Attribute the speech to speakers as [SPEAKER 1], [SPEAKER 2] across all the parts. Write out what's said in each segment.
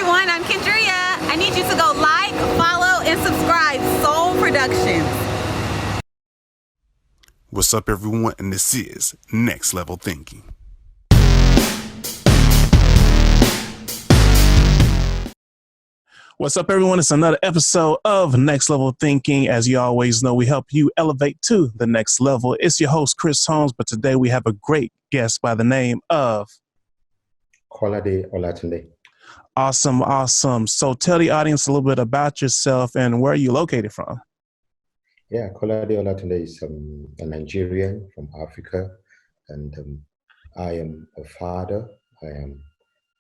[SPEAKER 1] everyone. I'm Kendria. I need you to go like, follow, and subscribe Soul Productions.
[SPEAKER 2] What's up, everyone? And this is Next Level Thinking. What's up, everyone? It's another episode of Next Level Thinking. As you always know, we help you elevate to the next level. It's your host, Chris Holmes, but today we have a great guest by the name of
[SPEAKER 3] Kolade Olatunde.
[SPEAKER 2] Awesome. So tell the audience a little bit about yourself and where are you located from?
[SPEAKER 3] Yeah, Kolade Olatunde is a Nigerian from Africa, and I am a father. I am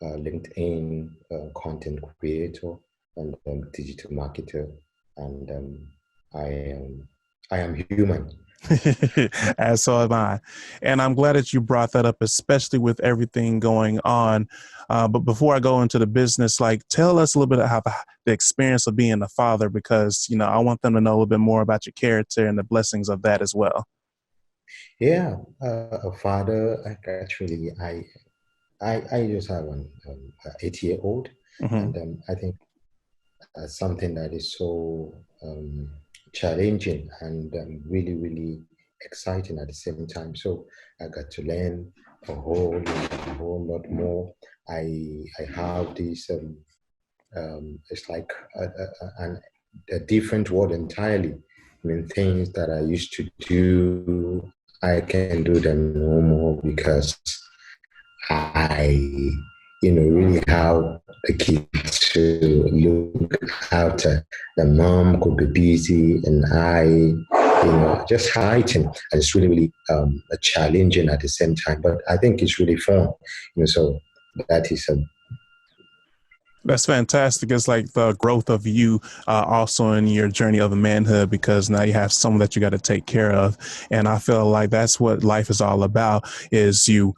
[SPEAKER 3] a LinkedIn content creator and digital marketer, and I am human.
[SPEAKER 2] As so am I. And I'm glad that you brought that up, especially with everything going on. But before I go into the business, tell us a little bit about the experience of being a father, because, I want them to know a little bit more about your character and the blessings of that as well.
[SPEAKER 3] Yeah, a father. I just have an 8-year-old,
[SPEAKER 2] Mm-hmm.
[SPEAKER 3] and I think something that is so challenging and really exciting at the same time. So I got to learn a whole lot more. I have this. It's like a different world entirely. I mean, things that I used to do, I can do them no more because I, really have the kids to look after. The mom could be busy, and I, just hiding. And it's really challenging at the same time. But I think it's really fun. So that is
[SPEAKER 2] That's fantastic. It's like the growth of you also in your journey of manhood, because now you have someone that you got to take care of. And I feel like that's what life is all about, is you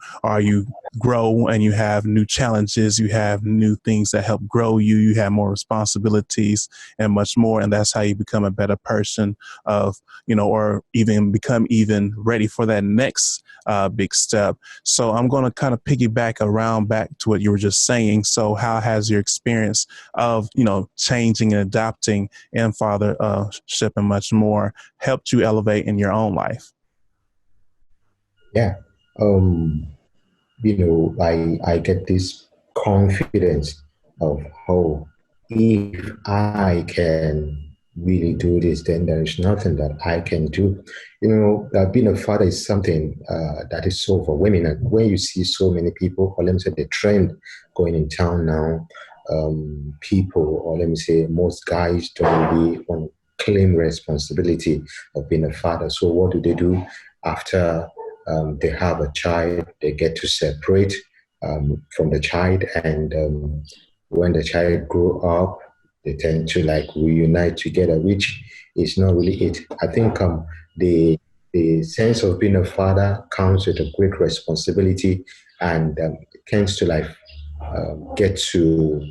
[SPEAKER 2] grow and you have new challenges, you have new things that help grow you, you have more responsibilities and much more. And that's how you become a better person or even become even ready for that next big step. So I'm going to kind of piggyback around back to what you were just saying. So how has your experience of, changing and adapting and fathership and much more helped you elevate in your own life?
[SPEAKER 3] Yeah. I get this confidence of, if I can really do this, then there is nothing that I can do. Being a father is something that is so overwhelming. And when you see so many people, or let me say the trend going in town now, people, or let me say most guys don't really want to claim responsibility of being a father. So what do? After they have a child, they get to separate from the child, and when the child grow up, they tend to reunite together, which is not really it. I think the sense of being a father comes with a great responsibility, and it tends to get to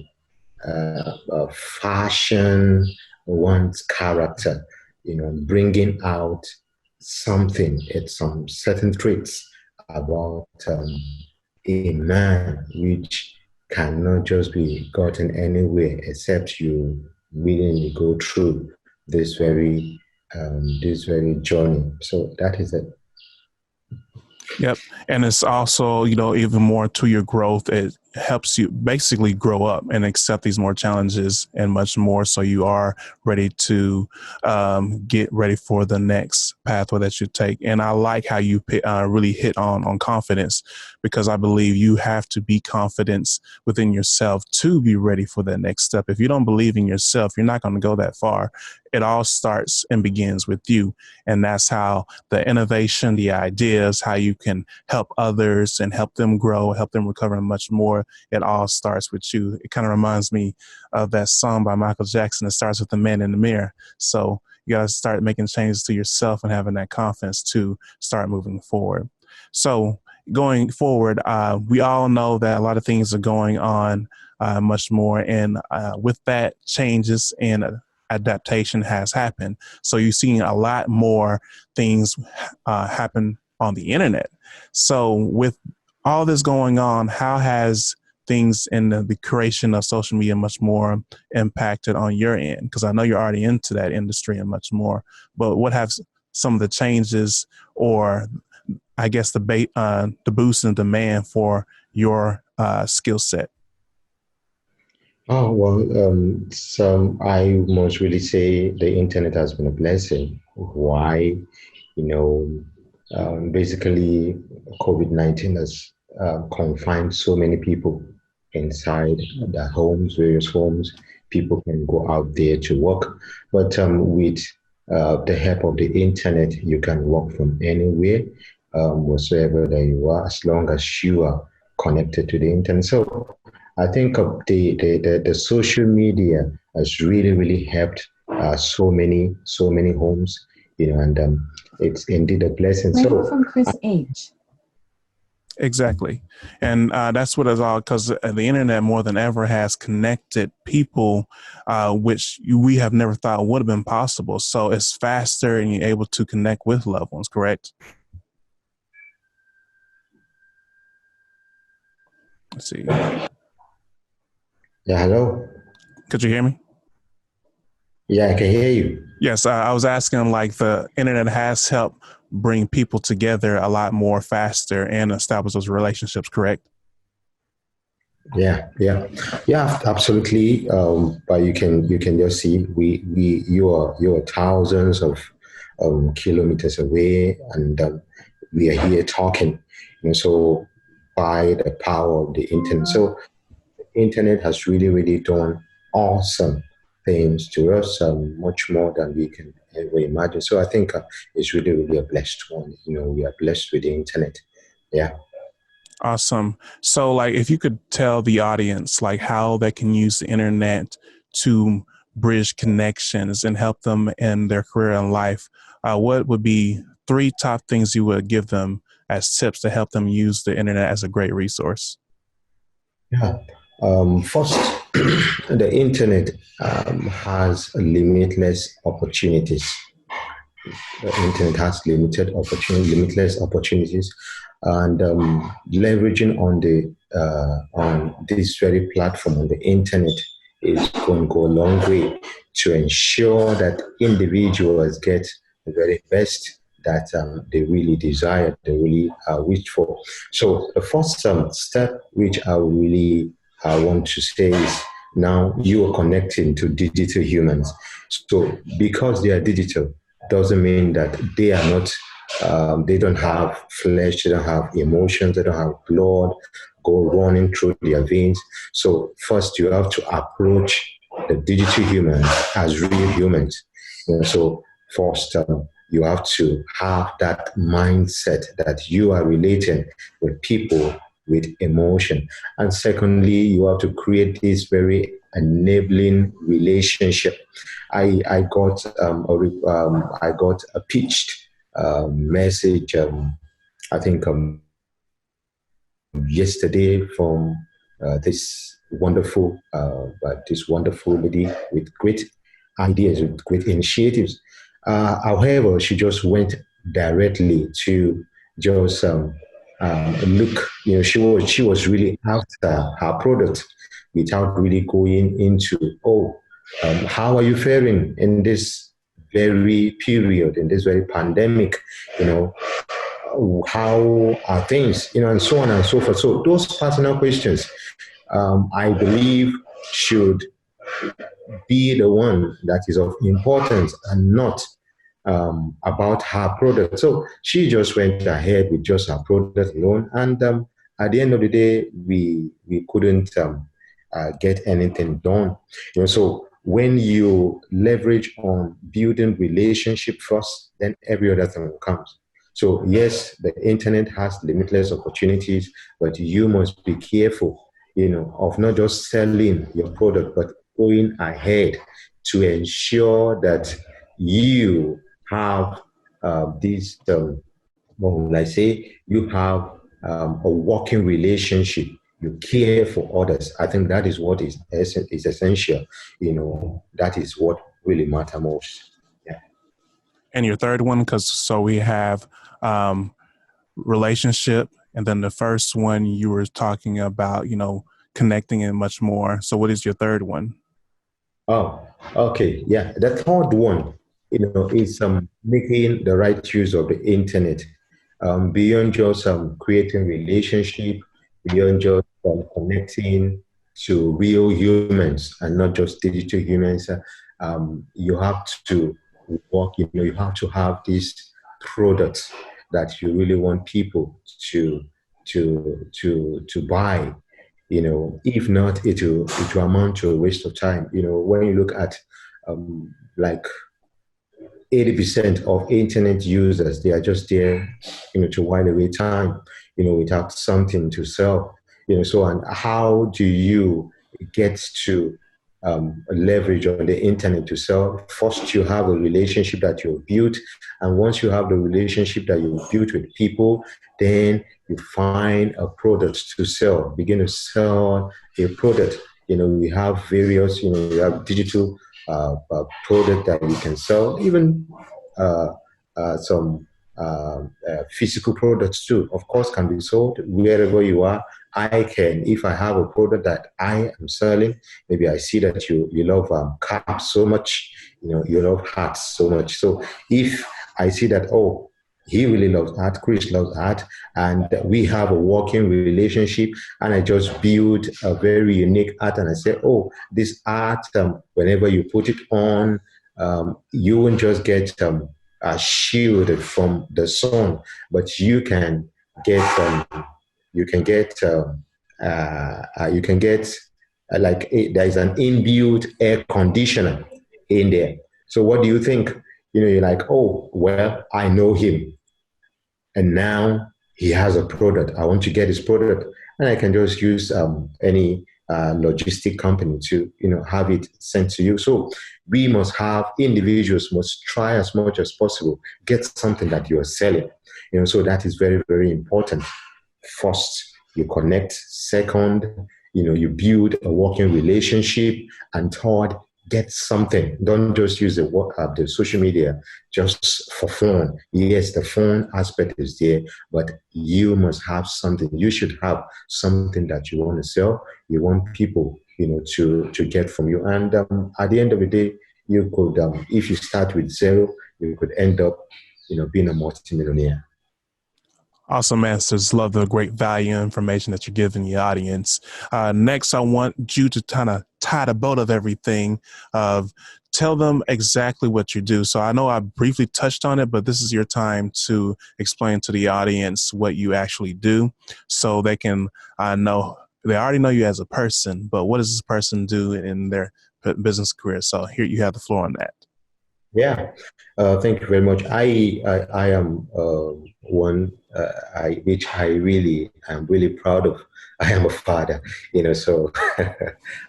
[SPEAKER 3] fashion one's character, bringing out something, some certain traits about a man which cannot just be gotten anywhere except you willingly go through this very journey. So that is it.
[SPEAKER 2] Yep. And it's also, even more to your growth. It helps you basically grow up and accept these more challenges and much more. So you are ready to get ready for the next pathway that you take. And I like how you really hit on confidence, because I believe you have to be confident within yourself to be ready for that next step. If you don't believe in yourself, you're not going to go that far. It all starts and begins with you. And that's how the innovation, the ideas, how you can help others and help them grow, help them recover, and much more. It all starts with you. It kind of reminds me of that song by Michael Jackson. It starts with the man in the mirror. So you got to start making changes to yourself and having that confidence to start moving forward. So going forward, we all know that a lot of things are going on, much more. And with that, changes and adaptation has happened. So you're seeing a lot more things happen on the internet. So with all this going on, how has things in the creation of social media much more impacted on your end? Because I know you're already into that industry and much more, but what have some of the changes, or I guess the boost in demand for your skill set?
[SPEAKER 3] Oh, well, so I must really say the internet has been a blessing. Why? You know, basically, COVID-19 has confined so many people inside their homes, various homes. People can go out there to work, but with the help of the internet, you can work from anywhere, whatsoever that you are, as long as you are connected to the internet. So I think the social media has really helped so many homes, and it's indeed a blessing.
[SPEAKER 4] Waiting from Chris H.
[SPEAKER 2] Exactly. And that's what it's all, because the internet more than ever has connected people, which we have never thought would have been possible. So it's faster and you're able to connect with loved ones, correct? Let's see.
[SPEAKER 3] Yeah, hello.
[SPEAKER 2] Could you hear me?
[SPEAKER 3] Yeah, I can hear you.
[SPEAKER 2] Yes, I was asking, like, the internet has helped bring people together a lot more faster and establish those relationships, correct?
[SPEAKER 3] Yeah, absolutely. But you can just see you are thousands of kilometers away, and we are here talking. So by the power of the internet, so internet has really done awesome things to us, much more than we can ever imagine. So I think it's really a blessed one. We are blessed with the internet. Yeah.
[SPEAKER 2] Awesome. So, like, if you could tell the audience, like, how they can use the internet to bridge connections and help them in their career and life, what would be 3 top things you would give them as tips to help them use the internet as a great resource?
[SPEAKER 3] Yeah. First, the internet has limitless opportunities. The internet has limitless opportunities, and leveraging on this very platform on the internet is going to go a long way to ensure that individuals get the very best that they really desire, they really wish for. So the first step, which I want to say, is now you are connecting to digital humans. So because they are digital, doesn't mean that they are not. They don't have flesh, they don't have emotions, they don't have blood go running through their veins. So first, you have to approach the digital humans as real humans. So first, you have to have that mindset that you are relating with people with emotion. And secondly, you have to create this very enabling relationship. I got a pitched message. I think yesterday from this wonderful lady with great ideas, with great initiatives. However, she just went directly to just look. She was really after her product without really going into how are you faring in this very period, in this very pandemic, you know, how are things, and so on and so forth. So those personal questions, I believe, should be the one that is of importance and not about her product. So she just went ahead with just her product alone, and at the end of the day, we couldn't get anything done. So when you leverage on building relationship first, then every other thing comes. So yes, the internet has limitless opportunities, but you must be careful, of not just selling your product, but going ahead to ensure that you have this, what will I say, you have a working relationship. You care for others. I think that is what is essential. That is what really matters most. Yeah.
[SPEAKER 2] And your third one, because so we have relationship, and then the first one you were talking about, connecting and much more. So what is your third one?
[SPEAKER 3] Oh, okay. Yeah. The third one, is making the right use of the internet, beyond just creating relationship, beyond just connecting to real humans and not just digital humans. You have to work, you have to have these products that you really want people to buy. If not, it will amount to a waste of time. When you look at like 80% of internet users, they are just there, to while away time, without something to sell. So, and how do you get to leverage on the internet to sell? First, you have a relationship that you've built. And once you have the relationship that you've built with people, then you find a product to sell, begin to sell a product. We have various, we have digital product that you can sell, even uh, some physical products too, of course, can be sold wherever you are. If I have a product that I am selling, maybe I see that you love caps so much, you love hats so much. So if I see that, oh, he really loves art, Chris loves art, and we have a working relationship, and I just build a very unique art, and I say, oh, this art, whenever you put it on, you won't just get shielded from the sun, but you can get you can get there is an inbuilt air conditioner in there. So what do you think? You're like, oh, well, I know him, and now he has a product. I want to get his product, and I can just use any logistic company to have it sent to you. So we must have individuals must try as much as possible get something that you are selling. So that is very, very important. First, you connect. Second, you build a working relationship, and third, get something. Don't just use the social media just for fun. Yes, the fun aspect is there, but you must have something. You should have something that you want to sell. You want people, to get from you. And at the end of the day, you could, if you start with zero, you could end up, being a multimillionaire.
[SPEAKER 2] Awesome answers. Love the great value information that you're giving the audience. Next, I want you to kind of tie the boat of everything. Tell them exactly what you do. So I know I briefly touched on it, but this is your time to explain to the audience what you actually do, so they can know. They already know you as a person, but what does this person do in their business career? So here you have the floor on that.
[SPEAKER 3] Yeah, thank you very much. I am one which I really am really proud of. I am a father, so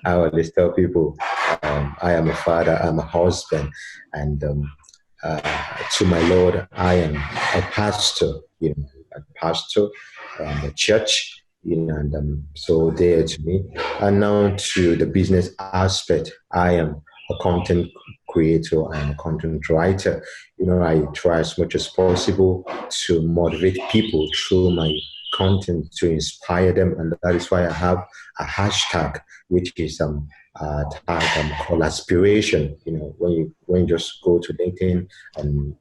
[SPEAKER 3] I always tell people I am a father, I'm a husband, and to my Lord, I am a pastor, a pastor, a church, and so there to me. And now to the business aspect, I am a content creator and a content writer. I try as much as possible to motivate people through my content, to inspire them, and that is why I have a hashtag which is tag called aspiration. When you just go to LinkedIn and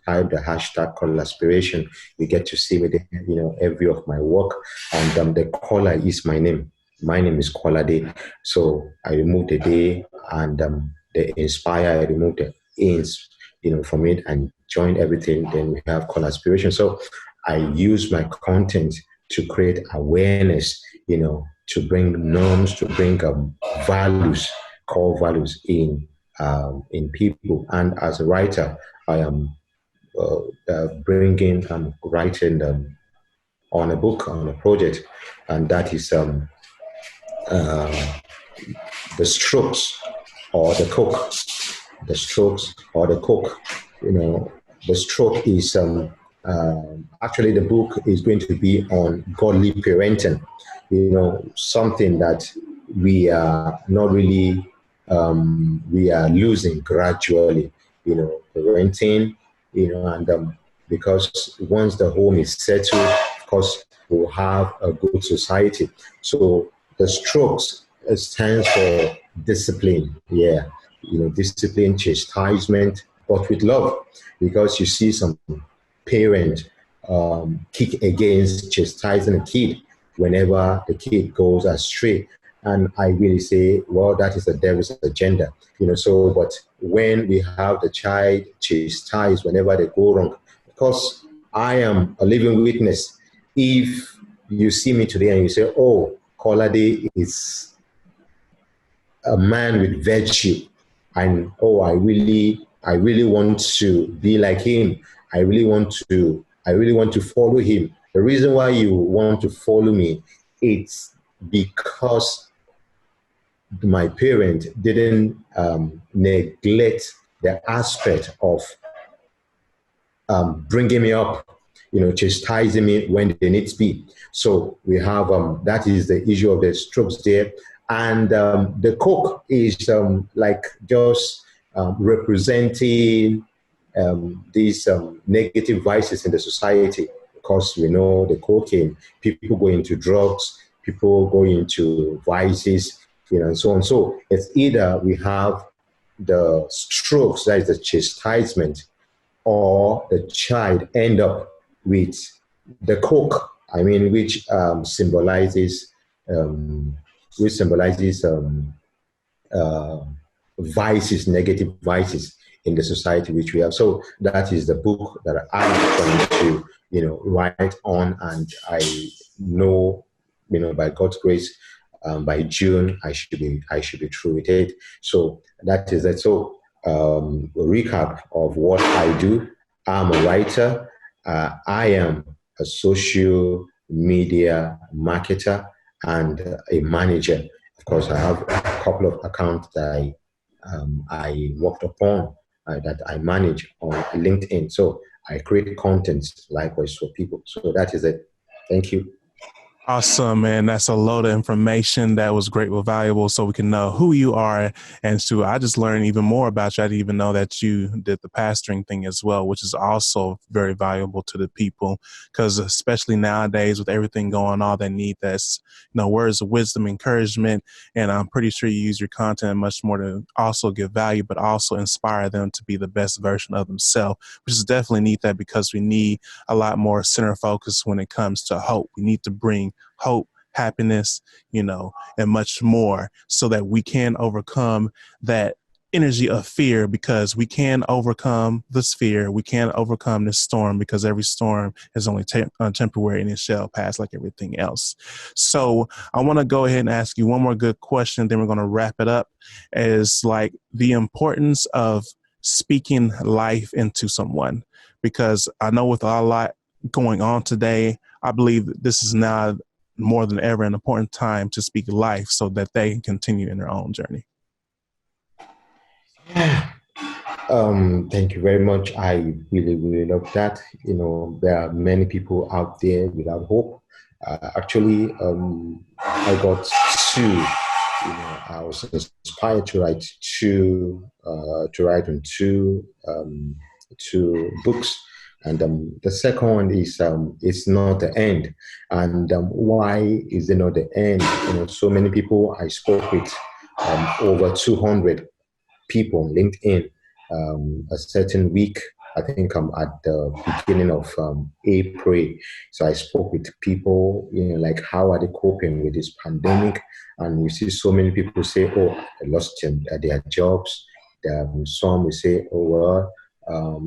[SPEAKER 3] type the hashtag called aspiration, you get to see me there, every of my work, and the color is my name. My name is Kolade, so I removed the day and the inspire. I removed the ins, from it, and joined everything. Then we have called aspiration. So I use my content to create awareness, to bring norms, to bring values, core values in people. And as a writer, I am writing on a book, on a project, and that is the strokes or the coke. The strokes or the coke. The stroke is actually the book is going to be on godly parenting. Something that we are not really we are losing gradually. Parenting. And because once the home is settled, of course, we'll have a good society. So the strokes stands for discipline. Yeah, discipline, chastisement, but with love, because you see some parent kick against chastising a kid whenever the kid goes astray. And I really say, well, that is the devil's agenda, So, but when we have the child chastised whenever they go wrong, because I am a living witness. If you see me today and you say, oh, Kolade is a man with virtue, and oh, I really want to be like him. I really want to follow him. The reason why you want to follow me, it's because my parent didn't neglect the aspect of bringing me up, chastising me when they need to be. So we have that is the issue of the strokes there, and the coke is like just representing these negative vices in the society, because we know the cocaine, people go into drugs, people go into vices, and so on. So it's either we have the strokes, that is the chastisement, or the child end up with the coke, which symbolizes uh, vices, negative vices in the society which we have. So that is the book that I'm trying to, write on, and I know, by God's grace, by June I should be through with it. So that is it. So a recap of what I do. I'm a writer. I am a social media marketer and a manager. Of course, I have a couple of accounts that I worked upon, that I manage on LinkedIn. So I create content likewise for people. So that is it. Thank you.
[SPEAKER 2] Awesome, man. That's a load of information that was great but valuable, so we can know who you are. And so I just learned even more about you. I didn't even know that you did the pastoring thing as well, which is also very valuable to the people, because especially nowadays with everything going on, they need that's, words of wisdom, encouragement. And I'm pretty sure you use your content much more to also give value, but also inspire them to be the best version of themselves, which is definitely need that, because we need a lot more center focus when it comes to hope. We need to bring hope, happiness, and much more, so that we can overcome that energy of fear, because we can overcome this fear. We can overcome this storm, because every storm is only temporary, and it shall pass like everything else. So I want to go ahead and ask you one more good question, then we're going to wrap it up, is like the importance of speaking life into someone, because I know with a lot going on today, I believe that this is now more than ever an important time to speak life, so that they can continue in their own journey.
[SPEAKER 3] Thank you very much. I really, really love that. There are many people out there without hope. Actually, I got two. I was inspired to write on two books. And the second one is it's not the end. And why is it not the end? So many people I spoke with, over 200 people on LinkedIn, a certain week. I think I'm at the beginning of April. So I spoke with people, like how are they coping with this pandemic? And you see so many people say, oh, they lost their jobs. Some will say, oh, well,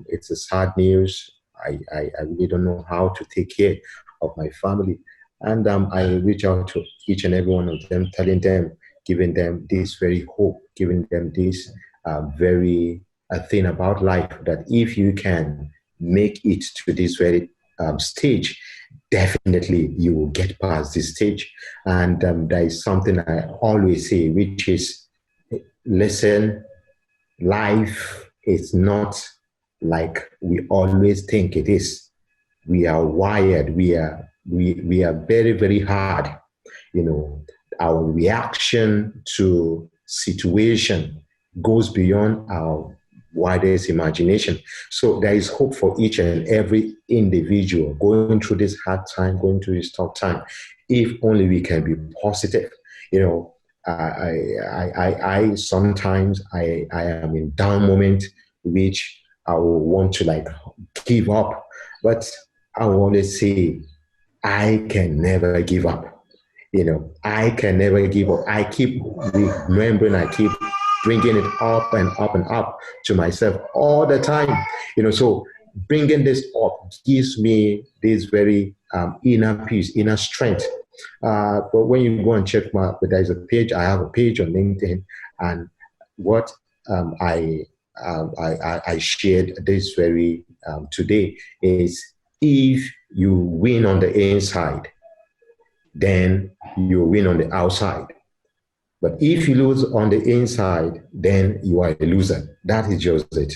[SPEAKER 3] it's a sad news. I really don't know how to take care of my family. And I reach out to each and every one of them, telling them, giving them this very hope, giving them this very thing about life, that if you can make it to this very stage, definitely you will get past this stage. And there is something I always say, which is, listen, life is not like we always think it is. We are wired. We are very, very hard. Our reaction to situation goes beyond our widest imagination. So there is hope for each and every individual going through this hard time, going through this tough time, if only we can be positive. You know, I sometimes I am in down moment, which I will want to like give up, but I will always say I can never give up. I can never give up. I keep remembering, I keep bringing it up and up and up to myself all the time. So bringing this up gives me this very inner peace, inner strength. But when you go and check but there's a page, I have a page on LinkedIn, and what I shared this very today is if you win on the inside, then you win on the outside. But if you lose on the inside, then you are a loser. That is just it.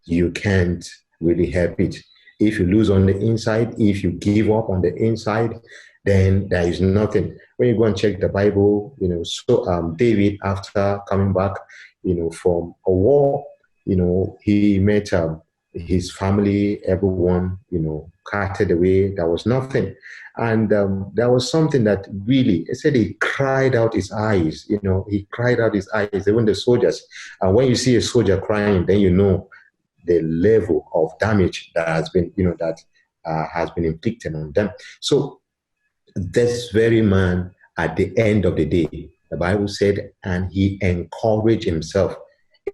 [SPEAKER 3] You can't really help it. If you lose on the inside, if you give up on the inside, then there is nothing. When you go and check the Bible, so David, after coming back, from a war, he met his family, everyone, carted away. There was nothing. And there was something that really, it said he cried out his eyes, he cried out his eyes, even the soldiers. And when you see a soldier crying, then you know the level of damage that has been, has been inflicted on them. So this very man, at the end of the day, the Bible said, and he encouraged himself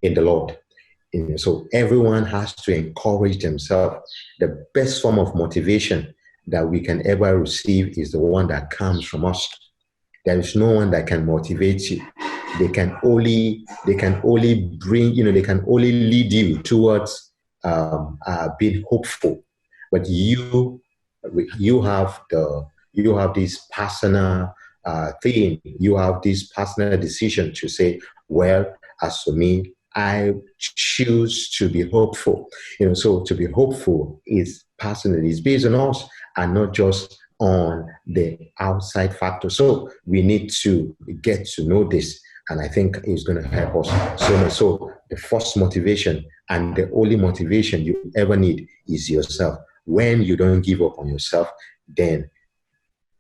[SPEAKER 3] in the Lord. So everyone has to encourage themselves. The best form of motivation that we can ever receive is the one that comes from us. There is no one that can motivate you. They can only bring, they can only lead you towards being hopeful. But you have this personal thing. You have this personal decision to say, well, as for me, I choose to be hopeful. So to be hopeful is personal. It's based on us and not just on the outside factor. So we need to get to know this. And I think it's going to help us so much. So the first motivation and the only motivation you ever need is yourself. When you don't give up on yourself, then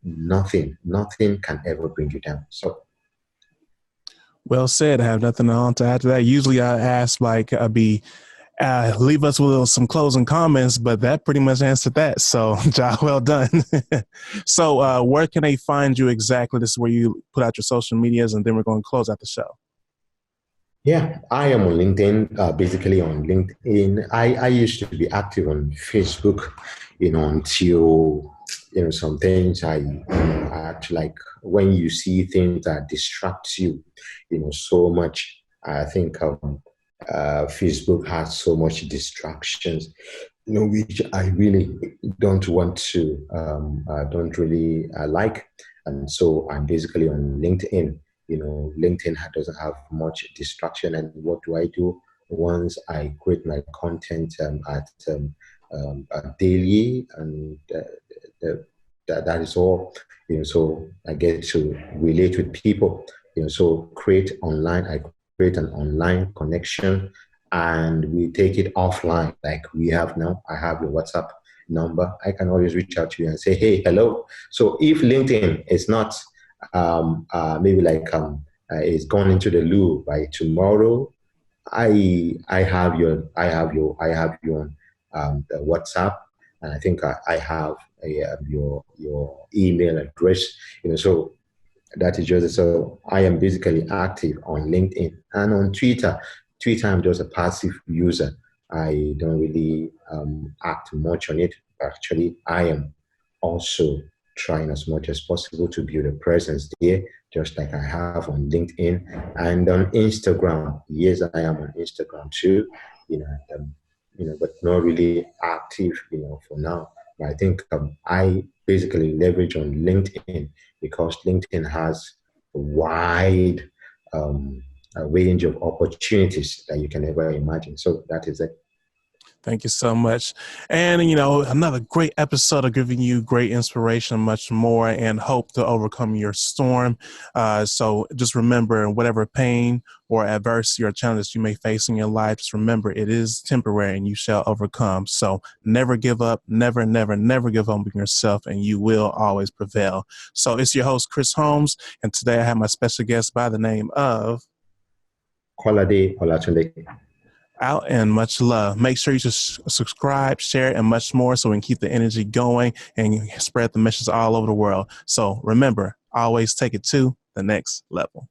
[SPEAKER 3] nothing can ever bring you down. So
[SPEAKER 2] well said. I have nothing else to add to that. Usually I ask leave us with some closing comments, but that pretty much answered that. So job well done. So where can they find you exactly? This is where you put out your social medias, and then we're going to close out the show.
[SPEAKER 3] Yeah, I am on LinkedIn, basically on LinkedIn. I used to be active on Facebook, until, some things I actually like when you see things that distract you, so much. I think Facebook has so much distractions, which I really don't want to, don't really like. And so I'm basically on LinkedIn. LinkedIn doesn't have much distraction. And what do I do? Once I create my content daily, and that is all. So I get to relate with people. So I create an online connection, and we take it offline like we have now. I have your WhatsApp number. I can always reach out to you and say, hey, hello. So if LinkedIn is not maybe like is gone into the loo by tomorrow, I have you on the WhatsApp, and I think I have your email address. So that is just so I am basically active on LinkedIn and on Twitter. Twitter, I'm just a passive user. I don't really act much on it. Actually, I am also trying as much as possible to build a presence there, just like I have on LinkedIn and on Instagram. Yes, I am on Instagram too, but not really active, for now. But I think I basically leverage on LinkedIn because LinkedIn has a wide a range of opportunities that you can ever imagine. So that is it.
[SPEAKER 2] Thank you so much. And, another great episode of giving you great inspiration, much more, and hope to overcome your storm. So just remember, whatever pain or adversity or challenge you may face in your life, just remember it is temporary and you shall overcome. So never give up, never, never, never give up on yourself, and you will always prevail. So it's your host, Chris Holmes, and today I have my special guest by the name of
[SPEAKER 3] Kolade Olatunde.
[SPEAKER 2] Out, and much love. Make sure you just subscribe, share, and much more so we can keep the energy going and spread the message all over the world. So remember, always take it to the next level.